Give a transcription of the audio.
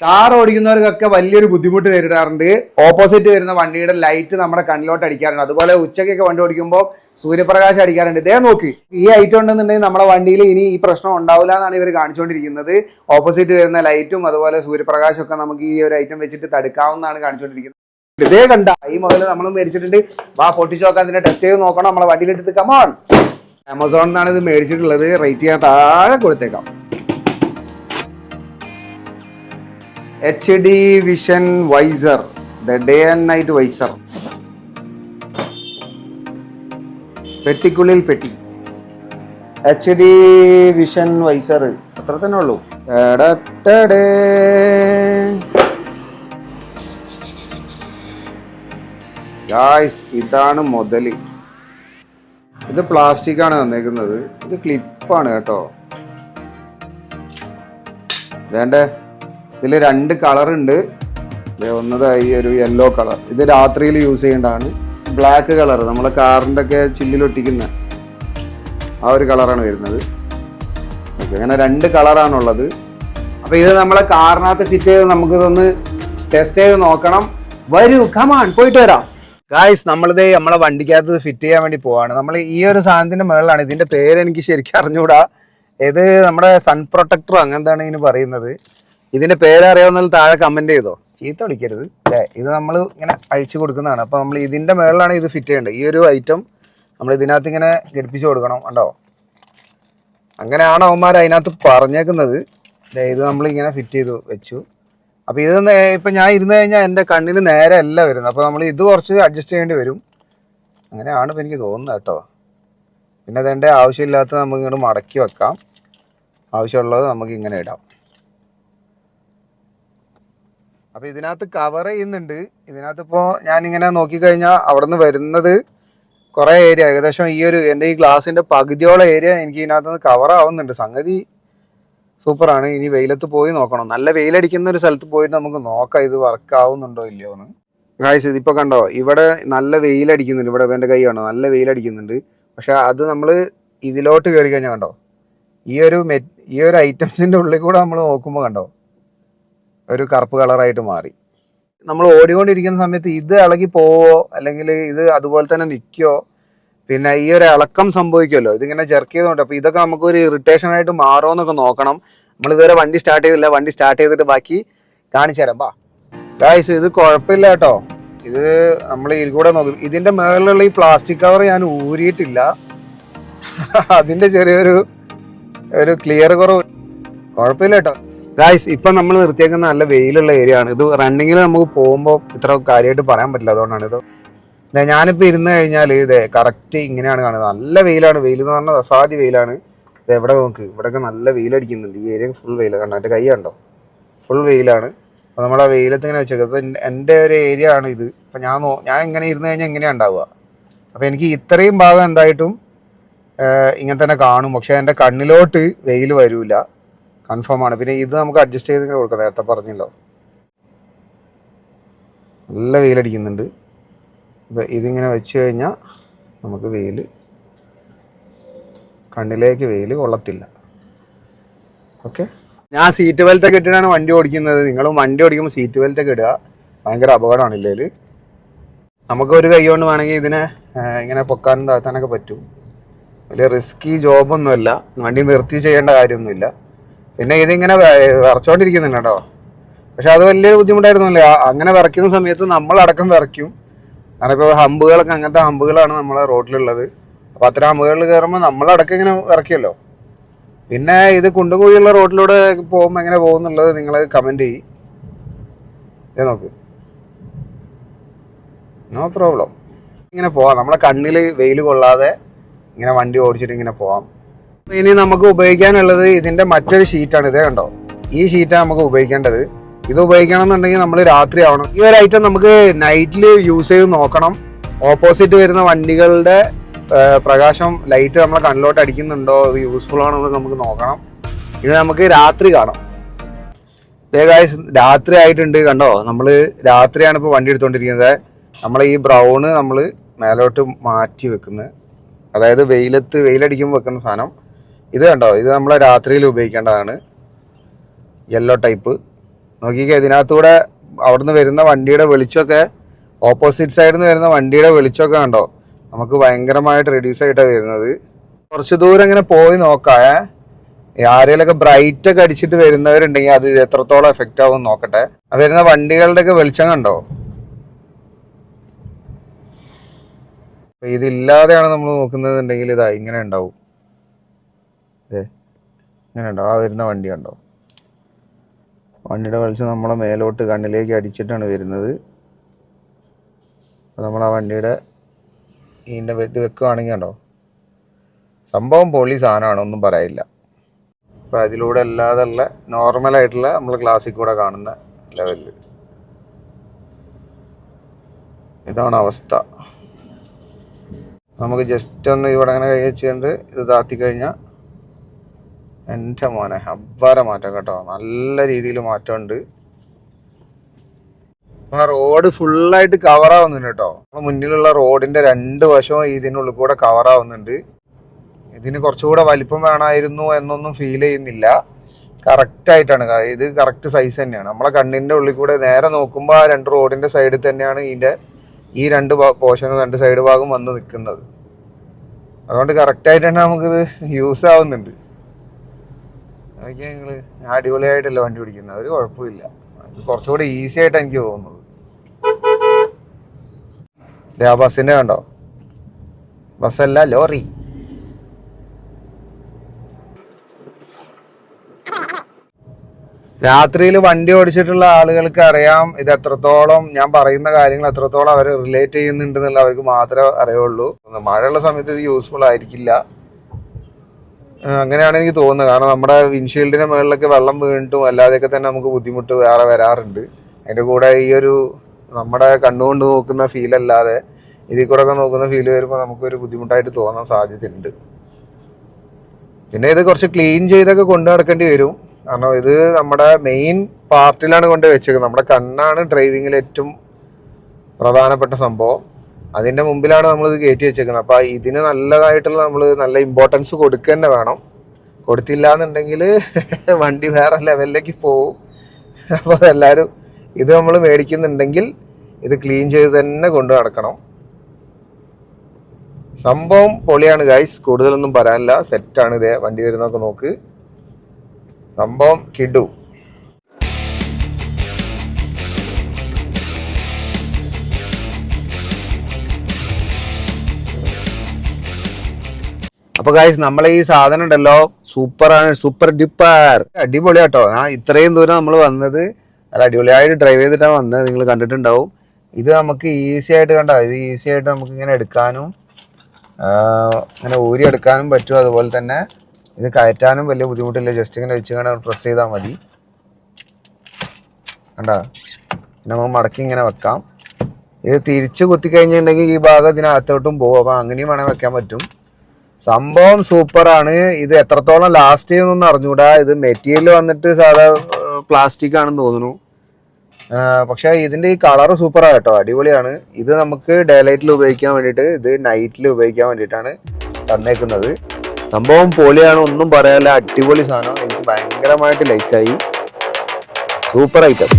Car ഓടിക്കുന്നവർക്കൊക്കെ വലിയൊരു ബുദ്ധിമുട്ട് നേരിടാറുണ്ട്. Opposite വരുന്ന വണ്ടിയുടെ ലൈറ്റ് നമ്മുടെ കണ്ണിലോട്ട് അടിക്കാറുണ്ട്. അതുപോലെ ഉച്ചയ്ക്കൊക്കെ വണ്ടി ഓടിക്കുമ്പോൾ സൂര്യപ്രകാശം അടിക്കാറുണ്ട്. ഇതേ നോക്ക്, ഈ ഐറ്റം ഉണ്ടെന്നുണ്ടെങ്കിൽ നമ്മുടെ വണ്ടിയിൽ ഇനി ഈ പ്രശ്നം ഉണ്ടാവില്ല എന്നാണ് ഇവർ കാണിച്ചുകൊണ്ടിരിക്കുന്നത്. ഓപ്പോസിറ്റ് വരുന്ന ലൈറ്റും അതുപോലെ സൂര്യപ്രകാശം ഒക്കെ നമുക്ക് ഈ ഒരു ഐറ്റം വെച്ചിട്ട് തടുക്കാവുന്നതാണ് കാണിച്ചുകൊണ്ടിരിക്കുന്നത്. ഇതേ കണ്ട ഈ മുതൽ നമ്മൾ മേടിച്ചിട്ടുണ്ട്. വാ പൊട്ടിച്ച് നോക്കാൻ, ഇതിന്റെ ടെസ്റ്റ് ചെയ്ത് നോക്കണം. നമ്മളെ വണ്ടിയിലിട്ടിട്ട് കമോൺ. ആമസോണിൽ നിന്നാണ് ഇത് മേടിച്ചിട്ടുള്ളത്. റേറ്റ് ഞാൻ താഴെ കൊടുത്തേക്കാം. HD vision visor, day and night visor. പെട്ടിക്കുള്ളിൽ പെട്ടി. HD വിഷൻ വൈസർ അത്ര തന്നെ ഉള്ളൂ. ഗായ്സ്, ഇതാണ് മുതല്. ഇത് പ്ലാസ്റ്റിക് ആണ് തന്നേക്കുന്നത്. ഇത് ക്ലിപ്പാണ് കേട്ടോ. വേണ്ടേ, ഇതിൽ 2 കളർ ഉണ്ട്. ഒന്നതായി ഒരു യെല്ലോ കളർ, ഇത് രാത്രിയിൽ യൂസ് ചെയ്യേണ്ടതാണ്. ബ്ലാക്ക് കളർ നമ്മളെ കാറിൻ്റെ ഒക്കെ ചില്ലിലൊട്ടിക്കുന്ന ആ ഒരു കളറാണ് വരുന്നത്. ഓക്കെ, അങ്ങനെ 2 കളറാണുള്ളത്. അപ്പോൾ ഇത് നമ്മളെ കാറിനകത്ത് ഫിറ്റ് ചെയ്ത് നമുക്കിതൊന്ന് ടെസ്റ്റ് ചെയ്ത് നോക്കണം. വരൂ, കമാൺ, പോയിട്ട് വരാം. ഗായ്സ്, നമ്മളിത് നമ്മളെ വണ്ടിക്കകത്ത് ഫിറ്റ് ചെയ്യാൻ വേണ്ടി പോവാണ്. നമ്മൾ ഈ ഒരു സാധനത്തിൻ്റെ മുകളിലാണ്. ഇതിൻ്റെ പേര് എനിക്ക് ശരിക്കും അറിഞ്ഞുകൂടാ. ഇത് നമ്മുടെ സൺ പ്രൊട്ടക്ടറോ അങ്ങനത്താണ് ഇതിന് പറയുന്നത്. ഇതിന്റെ പേരറിയാവുന്ന താഴെ കമന്റ് ചെയ്തോ, ചീത്ത വിളിക്കരുത്. ഇത് നമ്മൾ ഇങ്ങനെ അഴിച്ചു കൊടുക്കുന്നതാണ്. അപ്പോൾ നമ്മൾ ഇതിന്റെ മേളിലാണ് ഇത് ഫിറ്റ് ചെയ്യേണ്ടത്. ഈ ഒരു ഐറ്റം നമ്മൾ ഇതിനകത്ത് ഇങ്ങനെ ഘടിപ്പിച്ച് കൊടുക്കണം. കണ്ടോ, അങ്ങനെയാണ് അവന്മാർ അതിനകത്ത് പറഞ്ഞേക്കുന്നത്. ഇത് നമ്മളിങ്ങനെ ഫിറ്റ് ചെയ്ത് വെച്ചു. അപ്പോൾ ഇത് ഇപ്പം ഞാൻ ഇരുന്ന് കഴിഞ്ഞാൽ എൻ്റെ കണ്ണിന് നേരെ അല്ല വരുന്നത്. അപ്പോൾ നമ്മൾ ഇത് കുറച്ച് അഡ്ജസ്റ്റ് ചെയ്യേണ്ടി വരും. അങ്ങനെയാണ് ഇപ്പം എനിക്ക് തോന്നുന്നത് കേട്ടോ. പിന്നെ അതിൻ്റെ ആവശ്യമില്ലാത്ത നമുക്ക് ഇങ്ങോട്ട് മടക്കി വെക്കാം. ആവശ്യമുള്ളത് നമുക്ക് ഇങ്ങനെ ഇടാം. അപ്പോൾ ഇതിനകത്ത് കവർ ചെയ്യുന്നുണ്ട്. ഇതിനകത്ത് ഇപ്പോൾ ഞാനിങ്ങനെ നോക്കിക്കഴിഞ്ഞാൽ അവിടെ നിന്ന് വരുന്നത് കുറേ ഏരിയ, ഏകദേശം ഈ ഒരു എൻ്റെ ഈ ഗ്ലാസിൻ്റെ പകുതിയോളം ഏരിയ എനിക്ക് ഇതിനകത്ത് കവർ ആവുന്നുണ്ട്. സംഗതി സൂപ്പറാണ്. ഇനി വെയിലത്ത് പോയി നോക്കണം. നല്ല വെയിലടിക്കുന്ന ഒരു സ്ഥലത്ത് പോയിട്ട് നമുക്ക് നോക്കാം ഇത് വർക്ക് ആവുന്നുണ്ടോ ഇല്ലയോ എന്ന്. ഗായ്സ്, ഇതിപ്പോൾ കണ്ടോ, ഇവിടെ നല്ല വെയിലടിക്കുന്നുണ്ട്. ഇവിടെ എൻ്റെ കൈ കാണോ, നല്ല വെയിലടിക്കുന്നുണ്ട്. പക്ഷെ അത് നമ്മൾ ഇതിലോട്ട് കയറി കഴിഞ്ഞാൽ കണ്ടോ, ഈ ഒരു ഐറ്റംസിൻ്റെ ഉള്ളിൽ കൂടെ നമ്മൾ നോക്കുമ്പോൾ കണ്ടോ ഒരു കറുപ്പ് കളറായിട്ട് മാറി. നമ്മൾ ഓടിക്കൊണ്ടിരിക്കുന്ന സമയത്ത് ഇത് ഇളകി പോവോ അല്ലെങ്കിൽ ഇത് അതുപോലെ തന്നെ നിൽക്കുമോ, പിന്നെ ഈ ഒരു ഇളക്കം സംഭവിക്കുമല്ലോ, ഇതിങ്ങനെ ജെർക്ക് ചെയ്തുകൊണ്ട്. അപ്പോൾ ഇതൊക്കെ നമുക്കൊരു ഇറിറ്റേഷൻ ആയിട്ട് മാറുമോ എന്നൊക്കെ നോക്കണം. നമ്മളിതുവരെ വണ്ടി സ്റ്റാർട്ട് ചെയ്തില്ല. വണ്ടി സ്റ്റാർട്ട് ചെയ്തിട്ട് ബാക്കി കാണിച്ചു തരാം. ബാ ഗായ്സ്, ഇത് കുഴപ്പമില്ല കേട്ടോ. ഇത് നമ്മൾ ഇതിൽ കൂടെ നോക്കും. ഇതിൻ്റെ മുകളിലുള്ള ഈ പ്ലാസ്റ്റിക് കവർ ഞാൻ ഊരിയിട്ടില്ല. അതിൻ്റെ ചെറിയൊരു ക്ലിയർ കുറവ്. കുഴപ്പമില്ല കേട്ടോ. ഗായ്സ്, ഇപ്പം നമ്മൾ നിർത്തിയേക്കുന്ന നല്ല വെയിലുള്ള ഏരിയ ആണ്. ഇത് റണ്ണിങ്ങിൽ നമുക്ക് പോകുമ്പോൾ ഇത്ര കാര്യമായിട്ട് പറയാൻ പറ്റില്ല. അതുകൊണ്ടാണ് ഇത്. ഞാനിപ്പോൾ ഇരുന്ന് കഴിഞ്ഞാൽ ഇത് കറക്റ്റ് ഇങ്ങനെയാണ് കാണുന്നത്. നല്ല വെയിലാണ്. വെയിൽ എന്ന് പറഞ്ഞാൽ അസാധ്യ വെയിലാണ്. ഇത് എവിടെ നോക്ക്, ഇവിടെയൊക്കെ നല്ല വെയിലടിക്കുന്നുണ്ട്. ഈ ഏരിയ ഫുൾ വെയിൽ കണ്ടോ, എൻ്റെ കൈ കണ്ടോ, ഫുൾ വെയിലാണ്. അപ്പോൾ നമ്മൾ ആ വെയിലത്ത് ഇങ്ങനെ വെച്ചേക്കുന്നത്. അപ്പോൾ എൻ്റെ ഒരു ഏരിയ ആണ് ഇത്. അപ്പോൾ ഞാൻ ഇങ്ങനെ ഇരുന്ന് കഴിഞ്ഞാൽ എങ്ങനെയാണ് ഉണ്ടാവുക. അപ്പോൾ എനിക്ക് ഇത്രയും ഭാഗം എന്തായിട്ടും ഇങ്ങനെ തന്നെ കാണും. പക്ഷേ എൻ്റെ കണ്ണിലോട്ട് വെയിൽ വരില്ല, കൺഫേം ആണ്. പിന്നെ ഇത് നമുക്ക് അഡ്ജസ്റ്റ് ചെയ്ത് ഇങ്ങനെ കൊടുക്കാം. നേരത്തെ പറഞ്ഞല്ലോ, നല്ല വെയിലടിക്കുന്നുണ്ട്. അപ്പോൾ ഇതിങ്ങനെ വെച്ച് കഴിഞ്ഞാൽ നമുക്ക് കണ്ണിലേക്ക് വെയിൽ കൊള്ളത്തില്ല. ഓക്കെ, ഞാൻ സീറ്റ് ബെൽറ്റൊക്കെ ഇട്ടിട്ടാണ് വണ്ടി ഓടിക്കുന്നത്. നിങ്ങളും വണ്ടി ഓടിക്കുമ്പോൾ സീറ്റ് ബെൽറ്റൊക്കെ ഇടുക. ഭയങ്കര അപകടമാണ് ഇല്ലേൽ. നമുക്കൊരു കൈ കൊണ്ട് വേണമെങ്കിൽ ഇതിനെ ഇങ്ങനെ പൊക്കാനും താഴ്ത്താനൊക്കെ പറ്റും. വലിയ റിസ്കി ജോബൊന്നുമല്ല. വണ്ടി നിർത്തി ചെയ്യേണ്ട കാര്യമൊന്നുമില്ല. പിന്നെ ഇതിങ്ങനെ വിറച്ചോണ്ടിരിക്കുന്നുണ്ട് കേട്ടോ. പക്ഷെ അത് വലിയൊരു ബുദ്ധിമുട്ടായിരുന്നില്ല. അങ്ങനെ വിറയ്ക്കുന്ന സമയത്ത് നമ്മളടക്കം വിറയ്ക്കും. കാരണം ഇപ്പോൾ ഹമ്പുകളൊക്കെ അങ്ങനത്തെ ഹമ്പുകളാണ് നമ്മളെ റോഡിലുള്ളത്. അപ്പോൾ അത്തരം ഹമ്പുകളിൽ കയറുമ്പോൾ നമ്മളടക്കം ഇങ്ങനെ വിറയ്ക്കുമല്ലോ. പിന്നെ ഇത് കുണ്ടുകുഴിയുള്ള റോഡിലൂടെ പോകുമ്പോൾ എങ്ങനെ പോകുന്നുള്ളത് നിങ്ങൾ കമൻറ്റ് ചെയ്യും. ഇത് നോക്ക്, നോ പ്രോബ്ലം. ഇങ്ങനെ പോവാം. നമ്മളെ കണ്ണിൽ വെയിൽ കൊള്ളാതെ ഇങ്ങനെ വണ്ടി ഓടിച്ചിട്ട് ഇങ്ങനെ പോവാം. ഇനി നമുക്ക് ഉപയോഗിക്കാനുള്ളത് ഇതിൻ്റെ മറ്റൊരു ഷീറ്റാണ്. ഇതേ കണ്ടോ, ഈ ഷീറ്റാണ് നമുക്ക് ഉപയോഗിക്കേണ്ടത്. ഇത് ഉപയോഗിക്കണം എന്നുണ്ടെങ്കിൽ നമ്മൾ രാത്രി ആവണം. ഈ ഒരു ഐറ്റം നമുക്ക് നൈറ്റിൽ യൂസ് ചെയ്ത് നോക്കണം. ഓപ്പോസിറ്റ് വരുന്ന വണ്ടികളുടെ പ്രകാശം ലൈറ്റ് നമ്മളെ കണ്ണിലോട്ട് അടിക്കുന്നുണ്ടോ, ഇത് യൂസ്ഫുൾ ആണോ എന്നൊക്കെ നമുക്ക് നോക്കണം. ഇത് നമുക്ക് രാത്രി കാണാം. ഗായ്സ്, രാത്രി ആയിട്ടുണ്ട് കണ്ടോ. നമ്മൾ രാത്രിയാണ് ഇപ്പോൾ വണ്ടി എടുത്തുകൊണ്ടിരിക്കുന്നത്. നമ്മൾ ഈ ബ്രൗണ് നമ്മൾ മേലോട്ട് മാറ്റി വെക്കുന്നത്, അതായത് വെയിലടിക്കുമ്പോൾ വെക്കുന്ന സാധനം. ഇത് കണ്ടോ, ഇത് നമ്മൾ രാത്രിയിൽ ഉപയോഗിക്കേണ്ടതാണ്. യെല്ലോ ടൈപ്പ് നോക്കിക്കേ, ഇതിനകത്തൂടെ അവിടുന്ന് വരുന്ന വണ്ടിയുടെ വെളിച്ചമൊക്കെ, ഓപ്പോസിറ്റ് സൈഡിൽ നിന്ന് വരുന്ന വണ്ടിയുടെ വെളിച്ചമൊക്കെ കണ്ടോ, നമുക്ക് ഭയങ്കരമായിട്ട് റെഡ്യൂസ് ആയിട്ടാണ് വരുന്നത്. കുറച്ച് ദൂരം ഇങ്ങനെ പോയി നോക്കാേ, ആരെങ്കിലൊക്കെ ബ്രൈറ്റ് ഒക്കെ അടിച്ചിട്ട് വരുന്നവരുണ്ടെങ്കിൽ അത് എത്രത്തോളം എഫക്റ്റ് ആവും നോക്കട്ടെ. വരുന്ന വണ്ടികളുടെ ഒക്കെ വെളിച്ചം കണ്ടോ. ഇതില്ലാതെയാണ് നമ്മൾ നോക്കുന്നതെന്നുണ്ടെങ്കിൽ ഇതാ ഇങ്ങനെ ഉണ്ടാവും. ഇങ്ങനെ ഉണ്ടാവും. ആ വരുന്ന വണ്ടി കണ്ടോ, വണ്ടിയുടെ വെളിച്ചം നമ്മളെ മേലോട്ട് കണ്ണിലേക്ക് അടിച്ചിട്ടാണ് വരുന്നത്. അപ്പോൾ നമ്മൾ ആ വണ്ടിയുടെ ഇതിൻ്റെ ഇത് വെക്കുകയാണെങ്കിൽ കണ്ടോ, സംഭവം പൊളി സാധനമാണ്, ഒന്നും പറയില്ല. അപ്പോൾ അതിലൂടെ അല്ലാതുള്ള നോർമലായിട്ടുള്ള നമ്മൾ ക്ലാസ്സിൽ കൂടെ കാണുന്ന ലെവലിൽ ഇതാണ് അവസ്ഥ. നമുക്ക് ജസ്റ്റ് ഒന്ന് ഇവിടെ അങ്ങനെ കൈ വെച്ചുകൊണ്ട് ഇത് താത്തി കഴിഞ്ഞാൽ എൻ്റെ മോനെ അബ്ബാര മാറ്റം കേട്ടോ, നല്ല രീതിയിൽ മാറ്റമുണ്ട്. ആ റോഡ് ഫുള്ളായിട്ട് കവറാവുന്നുണ്ട് കേട്ടോ. മുന്നിലുള്ള റോഡിന്റെ 2 വശവും ഇതിനുള്ളിൽ കൂടെ കവറാവുന്നുണ്ട്. ഇതിന് കുറച്ചുകൂടെ വലിപ്പം വേണമായിരുന്നു എന്നൊന്നും ഫീൽ ചെയ്യുന്നില്ല. കറക്റ്റ് ആയിട്ടാണ്, ഇത് കറക്റ്റ് സൈസ് തന്നെയാണ്. നമ്മളെ കണ്ണിന്റെ ഉള്ളിൽ കൂടെ നേരെ നോക്കുമ്പോൾ ആ 2 റോഡിന്റെ സൈഡിൽ തന്നെയാണ് ഇതിന്റെ ഈ 2 പോർഷനും 2 സൈഡ് ഭാഗം വന്ന് നിൽക്കുന്നത്. അതുകൊണ്ട് കറക്റ്റായിട്ട് തന്നെ നമുക്കിത് യൂസ് ആവുന്നുണ്ട്. അതൊക്കെ നിങ്ങൾ അടിപൊളിയായിട്ടല്ല വണ്ടി പിടിക്കുന്നത്, ഒരു കുഴപ്പമില്ല. അത് കുറച്ചുകൂടി ഈസി ആയിട്ട് എനിക്ക് തോന്നുന്നത്. ആ ബസ്സിന്റെ കണ്ടോ, ബസ്സല്ല ലോറി. രാത്രിയിൽ വണ്ടി ഓടിച്ചിട്ടുള്ള ആളുകൾക്ക് അറിയാം ഇത് എത്രത്തോളം, ഞാൻ പറയുന്ന കാര്യങ്ങൾ എത്രത്തോളം അവർ റിലേറ്റ് ചെയ്യുന്നുണ്ട് എന്നുള്ള അവർക്ക് മാത്രമേ അറിയുള്ളൂ. മഴയുള്ള സമയത്ത് ഇത് യൂസ്ഫുൾ ആയിരിക്കില്ല, അങ്ങനെയാണ് എനിക്ക് തോന്നുന്നത്. കാരണം നമ്മുടെ വിൻഷീൽഡിന്റെ മുകളിലൊക്കെ വെള്ളം വീണിട്ടും അല്ലാതെയൊക്കെ തന്നെ നമുക്ക് ബുദ്ധിമുട്ട് വേറെ വരാറുണ്ട്. അതിൻ്റെ കൂടെ ഈ ഒരു നമ്മുടെ കണ്ണുകൊണ്ട് നോക്കുന്ന ഫീൽ അല്ലാതെ ഇതിൽ കൂടെ ഒക്കെ നോക്കുന്ന ഫീൽ വരുമ്പോൾ നമുക്കൊരു ബുദ്ധിമുട്ടായിട്ട് തോന്നാൻ സാധ്യതയുണ്ട്. പിന്നെ ഇത് കുറച്ച് ക്ലീൻ ചെയ്തൊക്കെ കൊണ്ടു നടക്കേണ്ടി വരും. കാരണം ഇത് നമ്മുടെ മെയിൻ പാർട്ടിലാണ് കൊണ്ട് വെച്ചേക്കുന്നത്. നമ്മുടെ കണ്ണാണ് ഡ്രൈവിങ്ങിൽ ഏറ്റവും പ്രധാനപ്പെട്ട സംഭവം. അതിൻ്റെ മുമ്പിലാണ് നമ്മളിത് കയറ്റി വെച്ചേക്കുന്നത്. അപ്പോൾ ഇതിന് നല്ലതായിട്ടുള്ള നമ്മൾ നല്ല ഇമ്പോർട്ടൻസ് കൊടുക്കുക തന്നെ വേണം. കൊടുത്തില്ല എന്നുണ്ടെങ്കിൽ വണ്ടി വേറെ ലെവലിലേക്ക് പോവും. അപ്പോൾ എല്ലാവരും ഇത് നമ്മൾ മേടിക്കുന്നുണ്ടെങ്കിൽ ഇത് ക്ലീൻ ചെയ്ത് തന്നെ കൊണ്ടു നടക്കണം. സംഭവം പൊളിയാണ് ഗൈസ്, കൂടുതലൊന്നും പറയാനില്ല. സെറ്റാണ്. ഇതേ വണ്ടി വരുന്നൊക്കെ നോക്ക്, സംഭവം കിഡു. അപ്പൊ ഗൈസ് നമ്മളെ ഈ സാധനം ഉണ്ടല്ലോ സൂപ്പറാണ്, സൂപ്പർ ഡ്യൂപ്പർ അടിപൊളി കേട്ടോ. ഇത്രയും ദൂരം നമ്മൾ വന്നത് നല്ല അടിപൊളിയായിട്ട് ഡ്രൈവ് ചെയ്തിട്ടാണ് വന്നത്, നിങ്ങൾ കണ്ടിട്ടുണ്ടാവും. ഇത് നമുക്ക് ഈസി ആയിട്ട് കണ്ടോ, ഇത് ഈസി ആയിട്ട് നമുക്ക് ഇങ്ങനെ എടുക്കാനും ഇങ്ങനെ ഊരി എടുക്കാനും പറ്റും. അതുപോലെ തന്നെ ഇത് കയറ്റാനും വലിയ ബുദ്ധിമുട്ടില്ല. ജസ്റ്റ് ഇങ്ങനെ വെച്ച് പ്രസ് ചെയ്താൽ മതി. കണ്ടോ, പിന്നെ നമുക്ക് മടക്കി ഇങ്ങനെ വെക്കാം. ഇത് തിരിച്ച് കുത്തി കഴിഞ്ഞിട്ടുണ്ടെങ്കിൽ ഈ ഭാഗം ഇതിനകത്തോട്ടും പോകും. അപ്പോൾ അങ്ങനെയും വേണമെങ്കിൽ വെക്കാൻ പറ്റും. സംഭവം സൂപ്പറാണ്. ഇത് എത്രത്തോളം ലാസ്റ്റ് ചെയ്യുന്നൊന്നും അറിഞ്ഞൂടാ. ഇത് മെറ്റീരിയൽ വന്നിട്ട് സാധാ പ്ലാസ്റ്റിക് ആണെന്ന് തോന്നുന്നു. പക്ഷെ ഇതിന്റെ ഈ കളർ സൂപ്പറാണ് കേട്ടോ, അടിപൊളിയാണ്. ഇത് നമുക്ക് ഡേ ലൈറ്റിൽ ഉപയോഗിക്കാൻ വേണ്ടിയിട്ട്, ഇത് നൈറ്റിൽ ഉപയോഗിക്കാൻ വേണ്ടിയിട്ടാണ് തന്നേക്കുന്നത്. സംഭവം പൊളിയാണ്, ഒന്നും പറയാനില്ല. അടിപൊളി സാധനം, എനിക്ക് ഭയങ്കരമായിട്ട് ലൈക്കായി. Super item.